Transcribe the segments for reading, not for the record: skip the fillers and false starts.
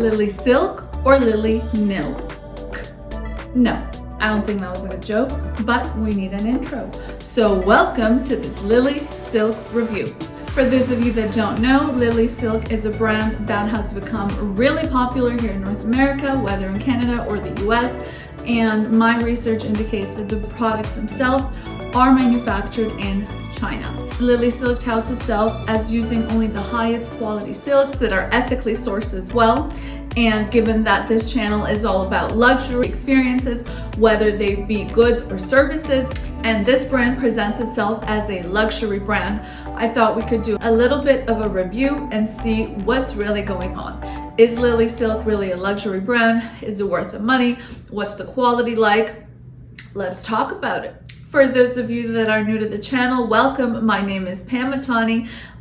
Lilysilk or Lilysilk? No, I don't think that was a good joke, but we need an intro. So welcome to this Lilysilk review. For those of you that don't know, Lilysilk is a brand that has become really popular here in North America, whether in Canada or the US, and my research indicates that the products themselves are manufactured in China. Lilysilk touts itself as using only the highest quality silks that are ethically sourced as well. And given that this channel is all about luxury experiences, whether they be goods or services, and this brand presents itself as a luxury brand, I thought we could do a little bit of a review and see what's really going on. Is Lilysilk really a luxury brand? Is it worth the money? What's the quality like? Let's talk about it. For those of you that are new to the channel, welcome. My name is Pamela.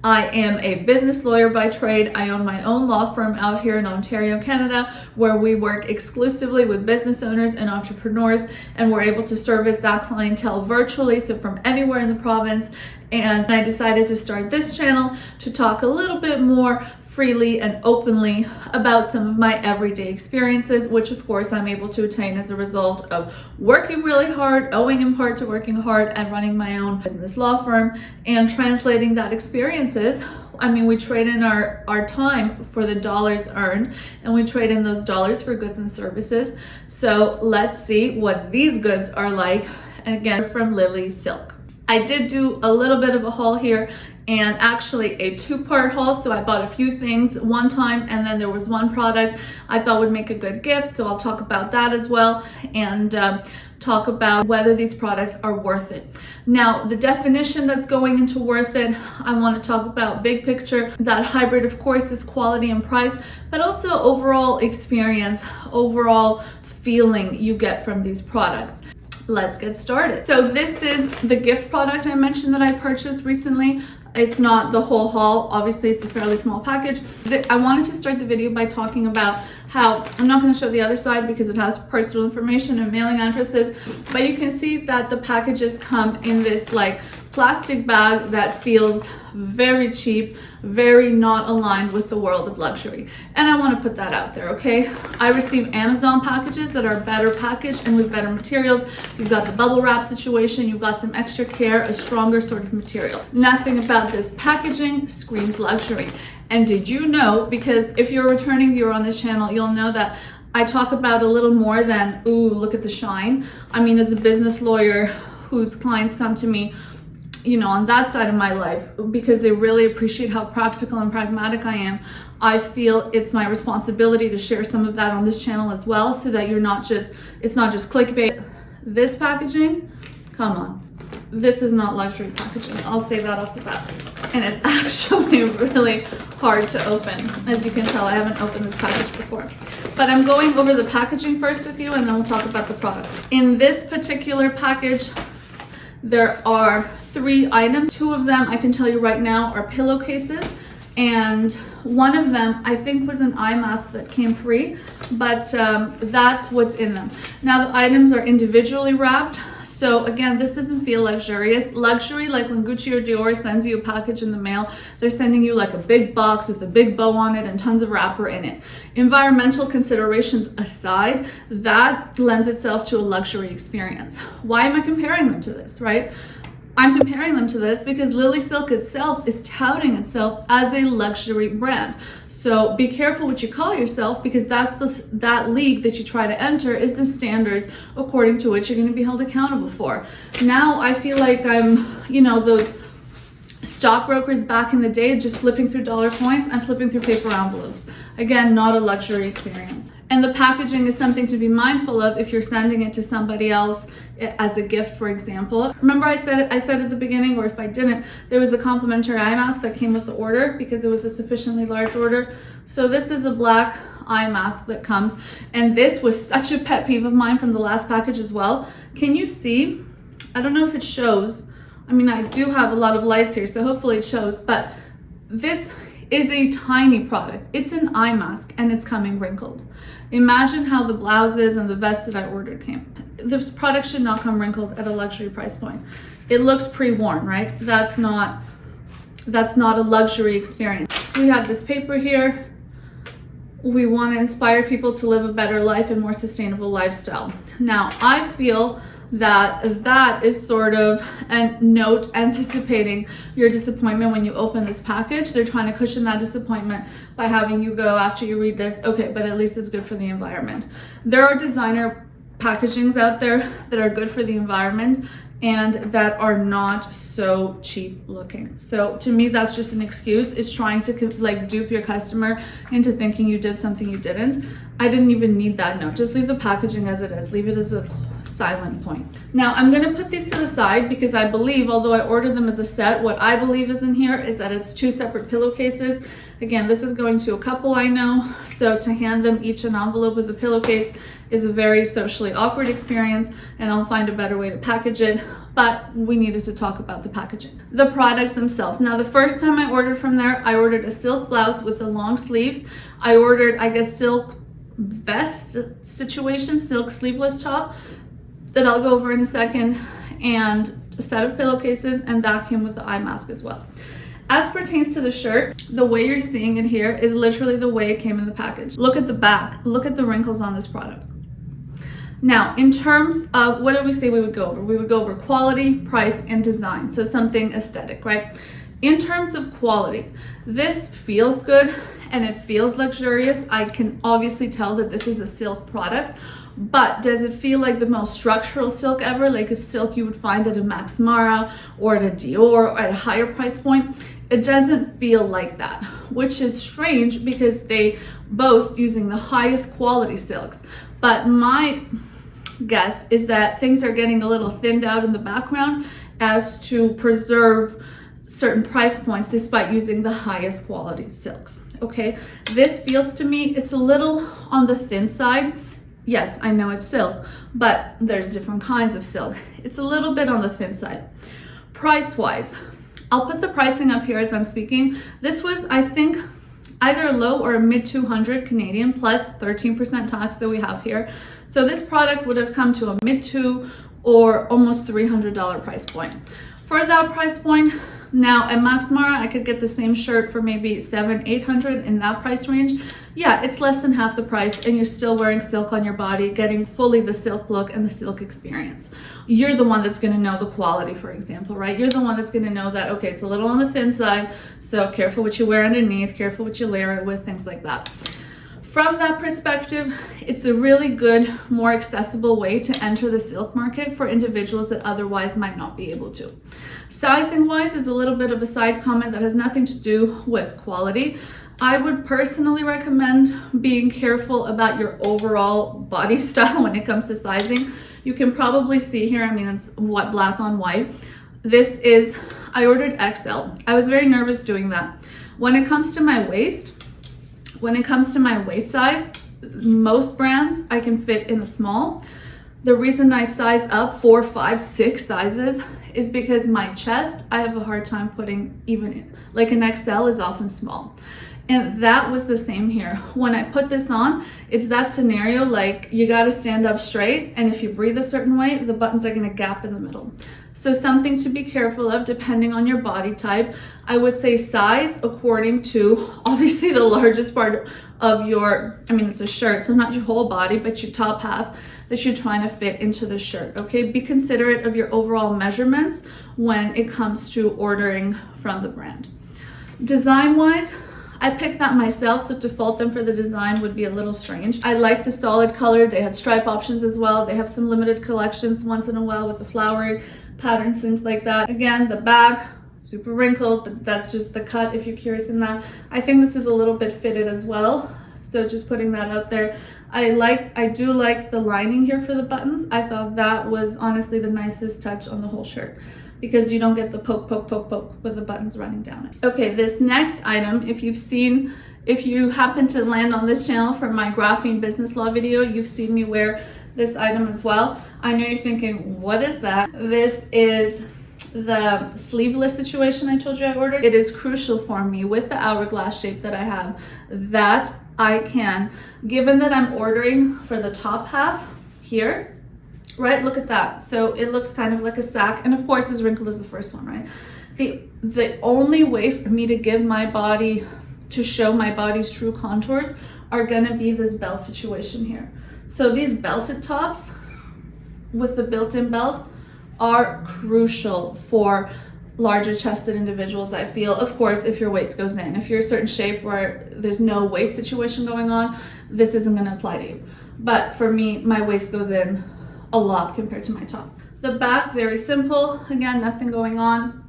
I am a business lawyer by trade. I own my own law firm out here in Ontario, Canada, where we work exclusively with business owners and entrepreneurs, and we're able to service that clientele virtually, so from anywhere in the province. And I decided to start this channel to talk a little bit more freely and openly about some of my everyday experiences, which of course I'm able to attain as a result of working really hard, owing in part to working hard and running my own business law firm, and translating that experiences. I mean, we trade in our time for the dollars earned, and we trade in those dollars for goods and services. So let's see what these goods are like. And again, from Lilysilk. I did do a little bit of a haul here, and actually a two-part haul. So I bought a few things one time, and then there was one product I thought would make a good gift. So I'll talk about that as well, and talk about whether these products are worth it. Now, the definition that's going into worth it, I want to talk about big picture. That hybrid, of course, is quality and price, but also overall experience, overall feeling you get from these products. Let's get started. So this is the gift product I mentioned that I purchased recently. It's not the whole haul. Obviously, it's a fairly small package. I wanted to start the video by talking about how, I'm not going to show the other side because it has personal information and mailing addresses, but you can see that the packages come in this like plastic bag that feels very cheap, very not aligned with the world of luxury. And I want to put that out there, okay? I receive Amazon packages that are better packaged and with better materials. You've got the bubble wrap situation, you've got some extra care, a stronger sort of material. Nothing about this packaging screams luxury. And did you know, because if you're a returning viewer on this channel, you'll know that I talk about a little more than, ooh, look at the shine. I mean, as a business lawyer whose clients come to me, you know, on that side of my life, because they really appreciate how practical and pragmatic I am, I feel it's my responsibility to share some of that on this channel as well, so that it's not just clickbait. This packaging, come on, this is not luxury packaging. I'll say that off the bat. And it's actually really hard to open. As you can tell, I haven't opened this package before. But I'm going over the packaging first with you, and then we'll talk about the products. In this particular package, there are 3 items. 2 of them, I can tell you right now, are pillowcases, and one of them I think was an eye mask that came free, but that's what's in them. Now, the items are individually wrapped, so again, this doesn't feel luxurious. Luxury, like when Gucci or Dior sends you a package in the mail, they're sending you like a big box with a big bow on it and tons of wrapper in it. Environmental considerations aside, that lends itself to a luxury experience. Why am I comparing them to this, right? I'm comparing them to this because Lilysilk itself is touting itself as a luxury brand. So be careful what you call yourself, because that league that you try to enter is the standards according to which you're going to be held accountable for. Now I feel like I'm, you know, those stockbrokers back in the day just flipping through dollar coins. I'm flipping through paper envelopes. Again, not a luxury experience. And the packaging is something to be mindful of if you're sending it to somebody else as a gift, for example. Remember I said at the beginning, or if I didn't, there was a complimentary eye mask that came with the order because it was a sufficiently large order. So this is a black eye mask that comes, and this was such a pet peeve of mine from the last package as well. Can you see? I don't know if it shows. I mean, I do have a lot of lights here, so hopefully it shows, but this is a tiny product. It's an eye mask, and it's coming wrinkled. Imagine how the blouses and the vests that I ordered came. This product should not come wrinkled at a luxury price point. It looks pre-worn, right? That's not a luxury experience. We have this paper here. We want to inspire people to live a better life and more sustainable lifestyle. Now, I feel that that is sort of a note anticipating your disappointment when you open this package. They're trying to cushion that disappointment by having you go after you read this, okay, but at least it's good for the environment. There are designer packagings out there that are good for the environment and that are not so cheap looking. So to me, that's just an excuse. It's trying to like dupe your customer into thinking you did something you didn't. I didn't even need that note. Just leave the packaging as it is. Leave it as a silent point. Now I'm gonna put these to the side because I believe, although I ordered them as a set, what I believe is in here is that it's 2 separate pillowcases. Again, this is going to a couple I know, so to hand them each an envelope with a pillowcase is a very socially awkward experience, and I'll find a better way to package it, but we needed to talk about the packaging. The products themselves. Now, the first time I ordered from there, I ordered a silk blouse with the long sleeves. I ordered, I guess, silk vest situation, silk sleeveless top that I'll go over in a second, and a set of pillowcases, and that came with the eye mask as well. As pertains to the shirt, the way you're seeing it here is literally the way it came in the package. Look at the back, look at the wrinkles on this product. Now, in terms of what did we say we would go over? We would go over quality, price, and design. So something aesthetic, right? In terms of quality, this feels good and it feels luxurious. I can obviously tell that this is a silk product, but does it feel like the most structural silk ever? Like a silk you would find at a Max Mara or at a Dior or at a higher price point? It doesn't feel like that, which is strange because they boast using the highest quality silks. But my guess is that things are getting a little thinned out in the background as to preserve certain price points despite using the highest quality silks. Okay, this feels to me, it's a little on the thin side. Yes, I know it's silk, but there's different kinds of silk. It's a little bit on the thin side. Price-wise, I'll put the pricing up here as I'm speaking. This was, I think, either a low or a mid 200 Canadian plus 13% tax that we have here. So this product would have come to a mid 2 or almost $300 price point. For that price point, now at Max Mara, I could get the same shirt for maybe $700-800 in that price range. Yeah, it's less than half the price and you're still wearing silk on your body, getting fully the silk look and the silk experience. You're the one that's gonna know the quality, for example, right? You're the one that's gonna know that, okay, it's a little on the thin side, so careful what you wear underneath, careful what you layer it with, things like that. From that perspective, it's a really good, more accessible way to enter the silk market for individuals that otherwise might not be able to. Sizing wise is a little bit of a side comment that has nothing to do with quality. I would personally recommend being careful about your overall body style when it comes to sizing. You can probably see here, I mean, it's what, black on white. This is, I ordered XL. I was very nervous doing that. When it comes to my waist size, most brands I can fit in a small. The reason I size up 4, 5, 6 sizes is because my chest, I have a hard time putting even in. Like an XL is often small. And that was the same here. When I put this on, it's that scenario like you gotta stand up straight, and if you breathe a certain way, the buttons are gonna gap in the middle. So something to be careful of depending on your body type. I would say size according to obviously the largest part of your, I mean, it's a shirt, so not your whole body, but your top half that you're trying to fit into the shirt, okay? Be considerate of your overall measurements when it comes to ordering from the brand. Design-wise, I picked that myself, so to fault them for the design would be a little strange. I like the solid color. They had stripe options as well. They have some limited collections once in a while with the flowery patterns, things like that. Again, the back, super wrinkled, but that's just the cut if you're curious in that. I think this is a little bit fitted as well, so just putting that out there. I do like the lining here for the buttons. I thought that was honestly the nicest touch on the whole shirt, because you don't get the poke, poke, poke, poke with the buttons running down it. Okay, this next item, if you happen to land on this channel from my graphene business law video, you've seen me wear this item as well. I know you're thinking, what is that? This is the sleeveless situation I told you I ordered. It is crucial for me with the hourglass shape that I have that I can, given that I'm ordering for the top half here, right? Look at that. So it looks kind of like a sack. And of course, as wrinkled as the first one, right? The only way for me to give my body, to show my body's true contours are gonna be this belt situation here. So these belted tops with the built-in belt are crucial for larger chested individuals, I feel. Of course, if your waist goes in. If you're a certain shape where there's no waist situation going on, this isn't gonna apply to you. But for me, my waist goes in a lot compared to my top. The back, very simple. Again, nothing going on.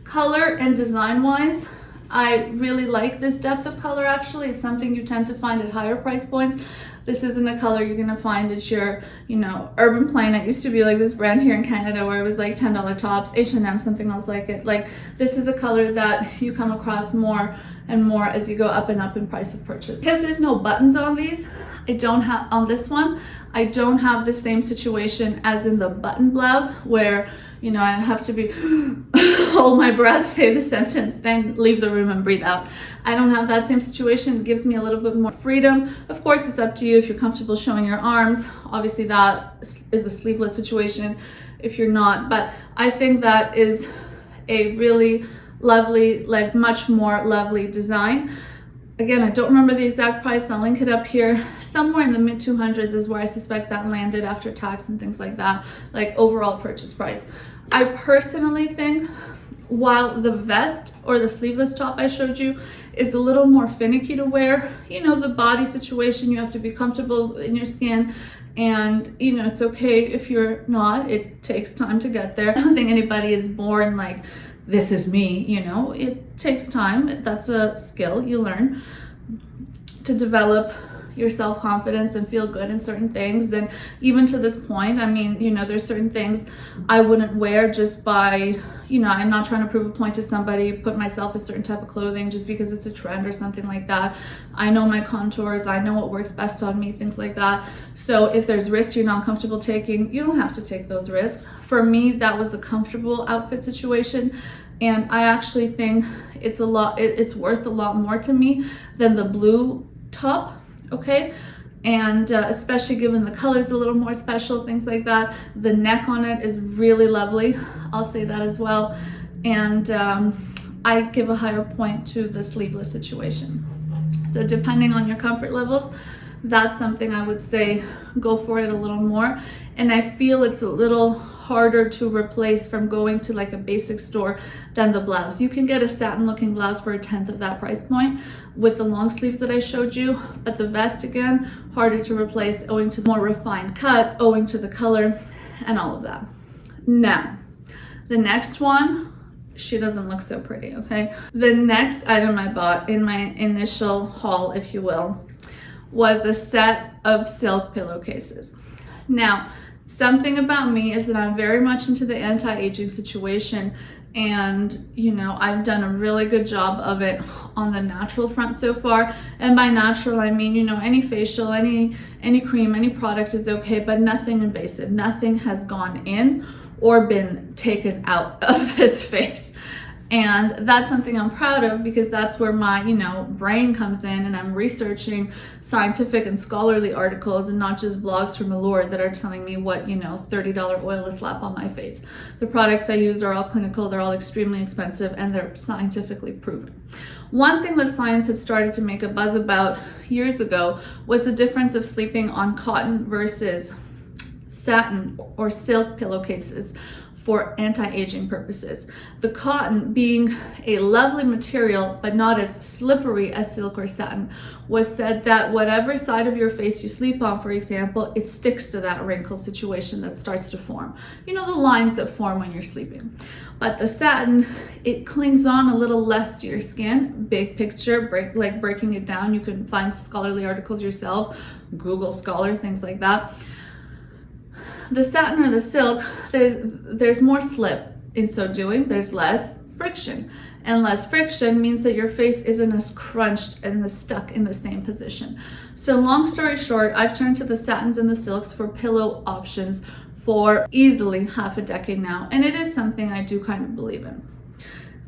Color and design-wise, I really like this depth of color actually. It's something you tend to find at higher price points. This isn't a color you're gonna find at your, Urban Plain. It used to be like this brand here in Canada where it was like $10 tops, H&M, something else like it. Like, this is a color that you come across more and more as you go up and up in price of purchase. Because there's no buttons on these, on this one, I don't have the same situation as in the button blouse where, I have to be hold my breath, say the sentence, then leave the room and breathe out. I don't have that same situation. It gives me a little bit more freedom. Of course, it's up to you if you're comfortable showing your arms. Obviously, that is a sleeveless situation if you're not. But I think that is a really lovely, like much more lovely design. Again, I don't remember the exact price. I'll link it up here. Somewhere in the mid 200s is where I suspect that landed after tax and things like that, like overall purchase price. I personally think while the vest or the sleeveless top I showed you is a little more finicky to wear, the body situation, you have to be comfortable in your skin. And, it's okay if you're not. It takes time to get there. I don't think anybody is born like, this is me, it takes time. That's a skill you learn to develop your self-confidence and feel good in certain things. Then even to this point, I mean, there's certain things I wouldn't wear just by, I'm not trying to prove a point to somebody, put myself in a certain type of clothing just because it's a trend or something like that. I know my contours, I know what works best on me, things like that. So if there's risks you're not comfortable taking, you don't have to take those risks. For me, that was a comfortable outfit situation. And I actually think it's worth a lot more to me than the blue top, okay? And especially given the color's a little more special, things like that. The neck on it is really lovely. I'll say that as well. And I give a higher point to the sleeveless situation. So depending on your comfort levels, that's something I would say go for it a little more. And I feel it's a little harder to replace from going to like a basic store than the blouse. You can get a satin looking blouse for 1/10 of that price point with the long sleeves that I showed you, but the vest, again, harder to replace owing to the more refined cut, owing to the color and all of that. Now, the next one, she doesn't look so pretty, okay? The next item I bought in my initial haul, if you will, was a set of silk pillowcases. Now, something about me is that I'm very much into the anti-aging situation, and I've done a really good job of it on the natural front so far. And by natural, I mean, any facial, any cream, any product is okay, but nothing invasive. Nothing has gone in or been taken out of this face. And that's something I'm proud of because that's where my, brain comes in, and I'm researching scientific and scholarly articles and not just blogs from Allure that are telling me what, $30 oil to slap on my face. The products I use are all clinical, they're all extremely expensive, and they're scientifically proven. One thing that science had started to make a buzz about years ago was the difference of sleeping on cotton versus satin or silk pillowcases for anti-aging purposes. The cotton, being a lovely material but not as slippery as silk or satin, was said that whatever side of your face you sleep on, for example, it sticks to that wrinkle situation that starts to form. The lines that form when you're sleeping. But the satin, it clings on a little less to your skin. Big picture, breaking it down. You can find scholarly articles yourself, Google Scholar, things like that. The satin or the silk, there's more slip in so doing. There's less friction, and less friction means that your face isn't as crunched and as stuck in the same position. So long story short, I've turned to the satins and the silks for pillow options for easily half a decade now, and it is something I do kind of believe in.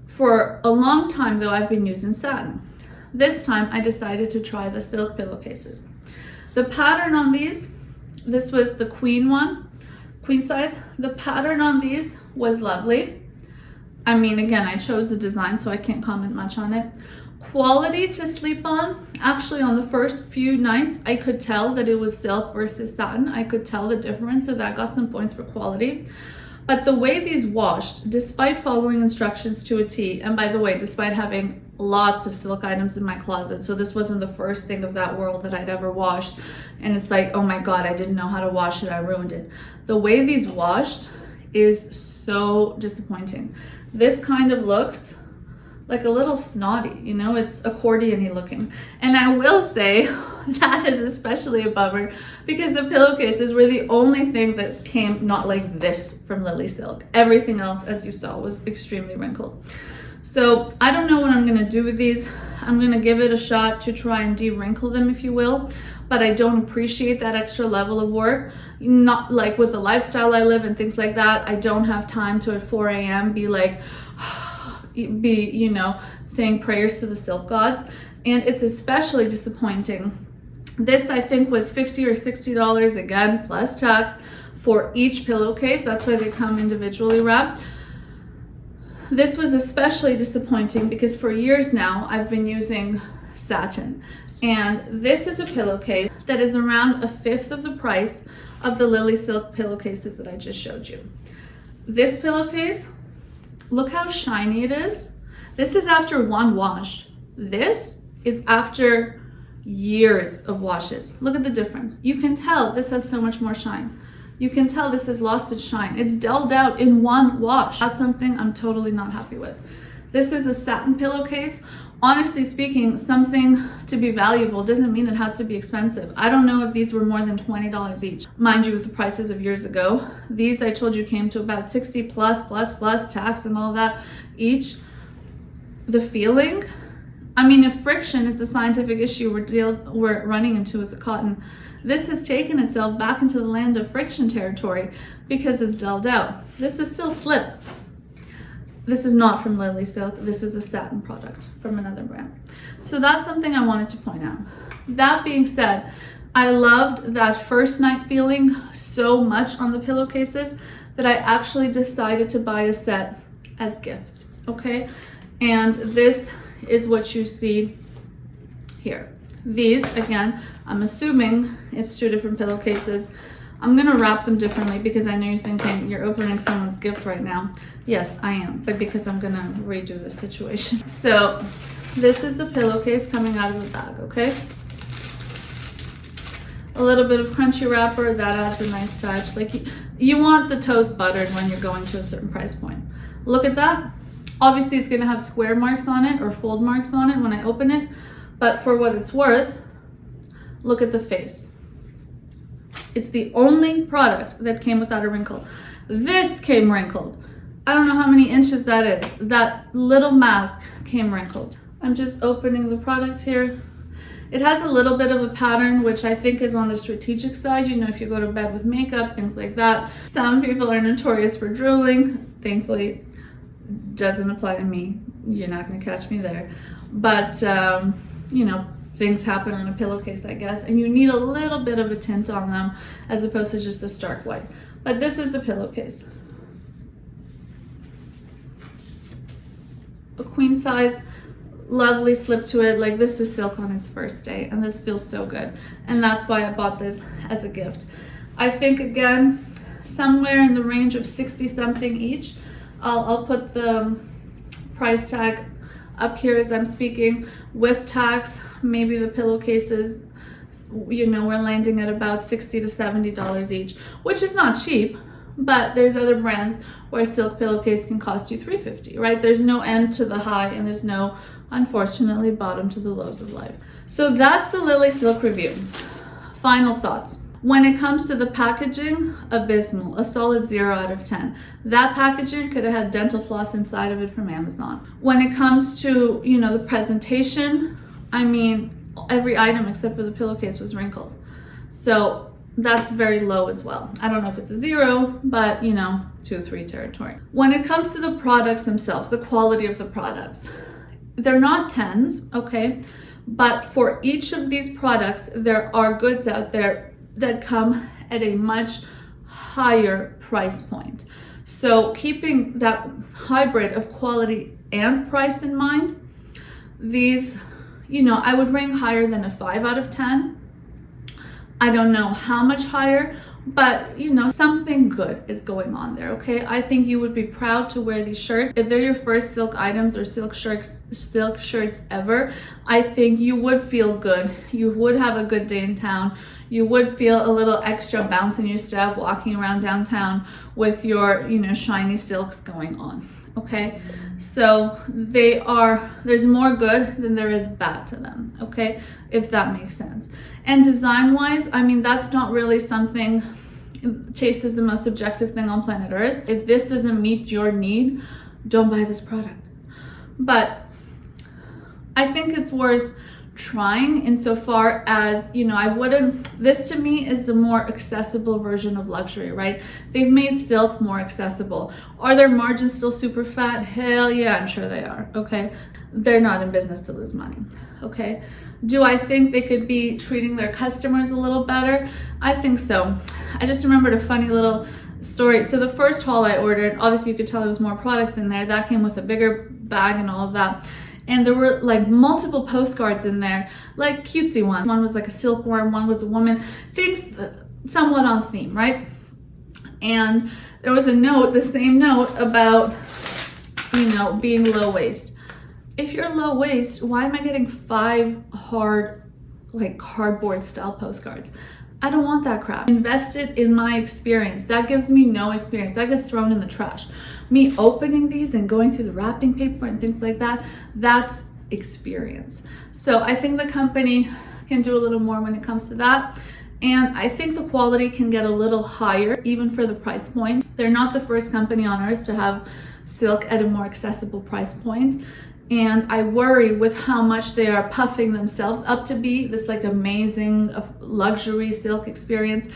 For a long time though, I've been using satin. This time I decided to try the silk pillowcases. The pattern on these, this was the queen one, queen size. The pattern on these was lovely. I mean, again, I chose the design, so I can't comment much on it. Quality to sleep on, actually on the first few nights, I could tell that it was silk versus satin. I could tell the difference, so that got some points for quality. But the way these washed, despite following instructions to a T, and by the way, despite having lots of silk items in my closet, so this wasn't the first thing of that world that I'd ever washed, and it's like, oh my God, I didn't know how to wash it, I ruined it. The way these washed is so disappointing. This kind of looks like a little snotty, you know, it's accordion-y looking. And I will say that is especially a bummer because the pillowcases were the only thing that came not like this from Lilysilk. Everything else, as you saw, was extremely wrinkled. So I don't know what I'm gonna do with these. I'm gonna give it a shot to try and de-wrinkle them, if you will, but I don't appreciate that extra level of work. Not like with the lifestyle I live and things like that, I don't have time to at 4 a.m. be like, you know, saying prayers to the silk gods. And it's especially disappointing. This I think was $50 or $60 again, plus tax for each pillowcase. That's why they come individually wrapped. This was especially disappointing because for years now I've been using satin. And this is a pillowcase that is around 1/5 of the price of the Lilysilk pillowcases that I just showed you. This pillowcase, look how shiny it is. This is after one wash. This is after years of washes. Look at the difference. You can tell this has so much more shine. You can tell this has lost its shine. It's dulled out in one wash. That's something I'm totally not happy with. This is a satin pillowcase. Honestly speaking, something to be valuable doesn't mean it has to be expensive. I don't know if these were more than $20 each. Mind you, with the prices of years ago, these I told you came to about 60 plus tax and all that each. The feeling, I mean, if friction is the scientific issue we're running into with the cotton, this has taken itself back into the land of friction territory because it's dulled out. This is still slip. This is not from Lilysilk. This is a satin product from another brand. So that's something I wanted to point out. That being said, I loved that first night feeling so much on the pillowcases that I actually decided to buy a set as gifts, okay? And this is what you see here. These, again, I'm assuming it's 2 different pillowcases. I'm gonna wrap them differently because I know you're thinking you're opening someone's gift right now. Yes, I am, but because I'm gonna redo the situation. So this is the pillowcase coming out of the bag, okay? A little bit of crunchy wrapper, that adds a nice touch. Like you want the toast buttered when you're going to a certain price point. Look at that. Obviously it's gonna have square marks on it or fold marks on it when I open it, but for what it's worth, look at the face. It's the only product that came without a wrinkle. This came wrinkled. I don't know how many inches that is. That little mask came wrinkled. I'm just opening the product here. It has a little bit of a pattern, which I think is on the strategic side. You know, if you go to bed with makeup, things like that. Some people are notorious for drooling. Thankfully, doesn't apply to me. You're not gonna catch me there. But, you know, things happen on a pillowcase, I guess, and you need a little bit of a tint on them as opposed to just a stark white. But this is the pillowcase. A queen size, lovely slip to it. Like this is silk on its first day, and this feels so good. And that's why I bought this as a gift. I think, again, somewhere in the range of 60 something each. I'll put the price tag up here as I'm speaking. With tax, maybe the pillowcases, you know, we're landing at about $60 to $70 each, which is not cheap, but there's other brands where a silk pillowcase can cost you $3.50, right? There's no end to the high and there's no, unfortunately, bottom to the lows of life. So that's the Lilysilk review. Final thoughts. When it comes to the packaging, abysmal, a solid 0 out of 10. That packaging could have had dental floss inside of it from Amazon. When it comes to, you know, the presentation, I mean, every item except for the pillowcase was wrinkled. So that's very low as well. I don't know if it's a 0, but you know, 2 or 3 territory. When it comes to the products themselves, the quality of the products, they're not 10s, okay? But for each of these products, there are goods out there that come at a much higher price point. So keeping that hybrid of quality and price in mind, these, you know, I would rank higher than a 5 out of 10. I don't know how much higher, but you know, something good is going on there, okay? I think you would be proud to wear these shirts. If they're your first silk items or silk shirts ever, I think you would feel good. You would have a good day in town. You would feel a little extra bounce in your step walking around downtown with your, you know, shiny silks going on, okay? So there's more good than there is bad to them, okay? If that makes sense. And design-wise, I mean, that's not really something, taste is the most subjective thing on planet Earth. If this doesn't meet your need, don't buy this product. But I think it's worth trying insofar as, you know, this to me is the more accessible version of luxury, right? They've made silk more accessible. Are their margins still super fat? Hell yeah, I'm sure they are, okay? They're not in business to lose money, okay? Do I think they could be treating their customers a little better? I think so. I just remembered a funny little story. So the first haul I ordered, obviously you could tell there was more products in there. That came with a bigger bag and all of that. And there were like multiple postcards in there, like cutesy ones. One was like a silkworm, one was a woman, things somewhat on theme, right? And there was a note, the same note about, you know, being low waist. If you're low waist, why am I getting 5 hard, like cardboard style postcards? I don't want that crap. Invest it in my experience. That gives me no experience. That gets thrown in the trash. Me opening these and going through the wrapping paper and things like that, that's experience. So I think the company can do a little more when it comes to that. And I think the quality can get a little higher, even for the price point. They're not the first company on earth to have silk at a more accessible price point. And I worry with how much they are puffing themselves up to be this like amazing luxury silk experience.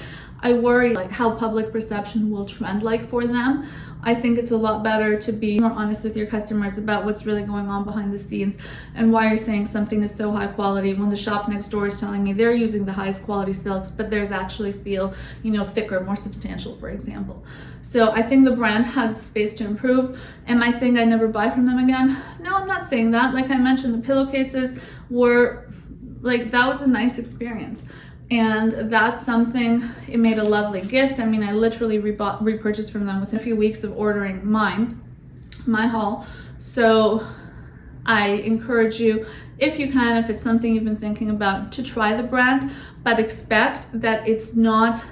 I worry like how public perception will trend like for them. I think it's a lot better to be more honest with your customers about what's really going on behind the scenes and why you're saying something is so high quality when the shop next door is telling me they're using the highest quality silks, but theirs actually feel, you know, thicker, more substantial, for example. So I think the brand has space to improve. Am I saying I never buy from them again? No, I'm not saying that. Like I mentioned, the pillowcases were like, that was a nice experience. And that's something, it made a lovely gift. I mean, I literally repurchased from them within a few weeks of ordering my haul. So I encourage you, if you can, if it's something you've been thinking about, to try the brand, but expect that it's not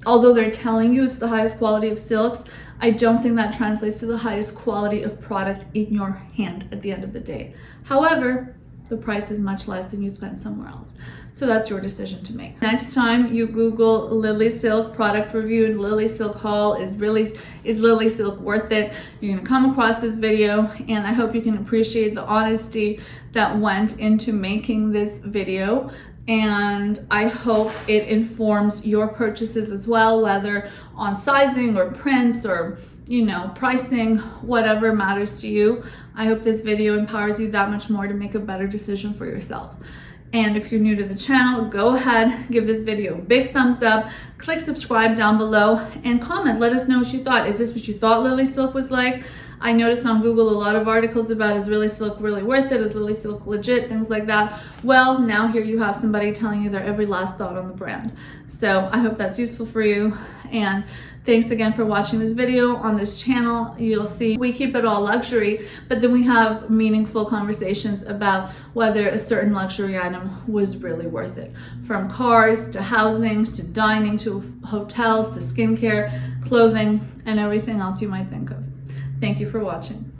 although they're telling you it's the highest quality of silks, I don't think that translates to the highest quality of product in your hand at the end of the day. However, the price is much less than you spend somewhere else. So that's your decision to make. Next time you Google Lilysilk product review and Lilysilk haul, is Lilysilk worth it? You're gonna come across this video, and I hope you can appreciate the honesty that went into making this video. And I hope it informs your purchases as well, whether on sizing or prints or, you know, pricing, whatever matters to you. I hope this video empowers you that much more to make a better decision for yourself. And if you're new to the channel, go ahead, give this video a big thumbs up, click subscribe down below, and comment. Let us know what you thought. Is this what you thought Lilysilk was like? I noticed on Google a lot of articles about, is Lilysilk really worth it? Is Lilysilk legit? Things like that. Well, now here you have somebody telling you their every last thought on the brand. So I hope that's useful for you. And thanks again for watching this video. On this channel, you'll see we keep it all luxury, but then we have meaningful conversations about whether a certain luxury item was really worth it. From cars to housing to dining to hotels to skincare, clothing, and everything else you might think of. Thank you for watching.